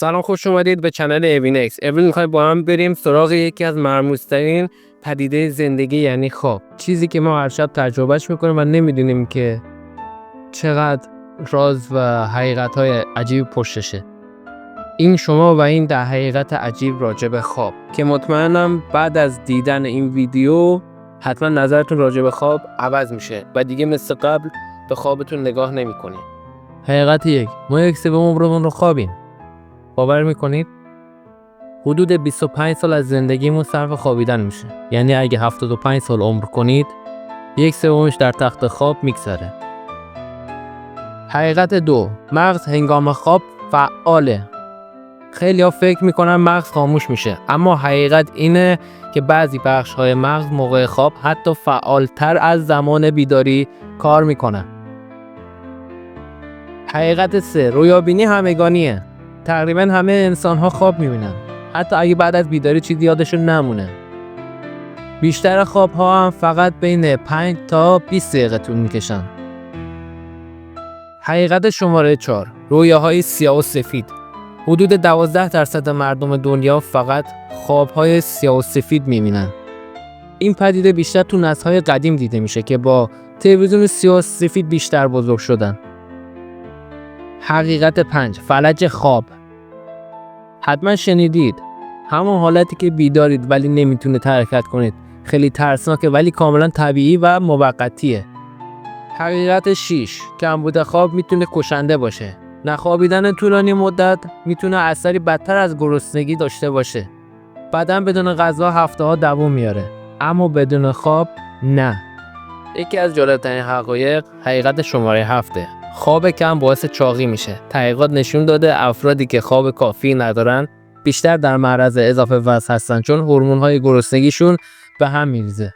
سلام، خوش اومدید به چنل اوینکس. امروز میخوایم با هم بریم سراغ یکی از مرموزترین پدیده زندگی، یعنی خواب. چیزی که ما هر شب تجربهش میکنیم و نمیدونیم که چقدر راز و حقیقت‌های عجیب پشتشه. این شما و این ده حقیقت عجیب راجع به خواب که مطمئنم بعد از دیدن این ویدیو حتما نظرتون راجع به خواب عوض میشه و دیگه مثل قبل به خوابتون نگاه نمیکنید. حقیقت یک، ما 1/3 عمرمون رو خوابیم. باور میکنید؟ حدود 25 سال از زندگیمون صرف خوابیدن میشه. یعنی اگه 75 سال عمر کنید، 1/3 در تخت خواب میگذره. حقیقت دو، مغز هنگام خواب فعاله. خیلی ها فکر میکنن مغز خاموش میشه، اما حقیقت اینه که بعضی بخش های مغز موقع خواب حتی فعالتر از زمان بیداری کار میکنن. حقیقت سه، رویابینی همگانیه. تقریبا همه انسان ها خواب میبینن، حتی اگه بعد از بیداری چیزی یادشون نمونه. بیشتر خواب ها هم فقط بین 5 تا 20 دقیقه طول میکشن. حقیقت شماره 4، رویاهای سیاه و سفید. حدود 12% مردم دنیا فقط خوابهای سیاه و سفید میبینن. این پدیده بیشتر تو نسل‌های قدیم دیده میشه که با تلویزیون سیاه و سفید بیشتر بزرگ شدن. حقیقت 5، فلج خواب. حتما شنیدید، همون حالتی که بیدارید ولی نمیتونید حرکت کنید. خیلی ترسناکه ولی کاملا طبیعی و موقتیه. حقیقت 6، کمبود خواب میتونه کشنده باشه. نخوابیدن طولانی مدت میتونه اثری بدتر از گرسنگی داشته باشه. بدن بدون غذا هفته‌ها دوام میاره، اما بدون خواب نه. یکی از جالب‌ترین حقایق، حقیقت شماره 7، خواب کم باعث چاقی میشه. تحقیقات نشون داده افرادی که خواب کافی ندارن بیشتر در معرض اضافه وزن هستن، چون هورمون‌های گرسنگیشون به هم میریزه.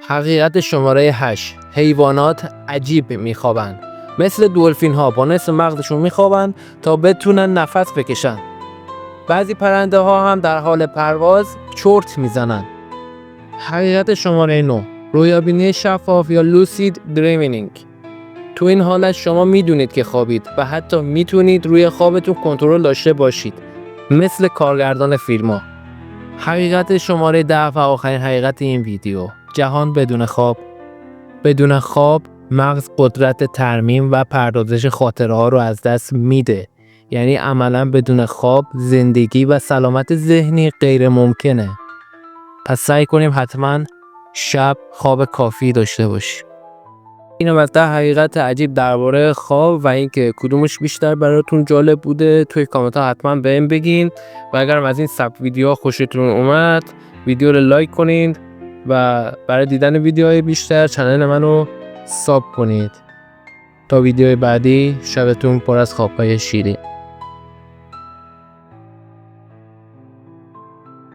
حقیقت شماره 8، حیوانات عجیب میخوابن. مثل دلفین ها با نصف مغزشون میخوابن تا بتونن نفس بکشن. بعضی پرنده ها هم در حال پرواز چرت میزنن. حقیقت شماره 9، رویابینی شفاف یا لوسید دریمینگ. تو این حالت شما میدونید که خوابید و حتی میتونید روی خوابتون کنترل داشته باشید، مثل کارگردان فیلم ها. حقیقت شماره 10 و آخرین حقیقت این ویدیو، جهان بدون خواب. بدون خواب مغز قدرت ترمیم و پردازش خاطره ها رو از دست میده. یعنی عملا بدون خواب زندگی و سلامت ذهنی غیر ممکنه. پس سعی کنیم حتما شب خواب کافی داشته باشیم. اینو از 10 حقیقت عجیب درباره خواب و اینکه کدومش بیشتر براتون جالب بوده توی کامنت ها حتما بهم بگین. و اگر از این سبک ویدیوها خوشتون اومد، ویدیو رو لایک کنید و برای دیدن ویدیوهای بیشتر چنل منو ساب کنید. تا ویدیوی بعدی، شبتون پر از خوابهای شیرین.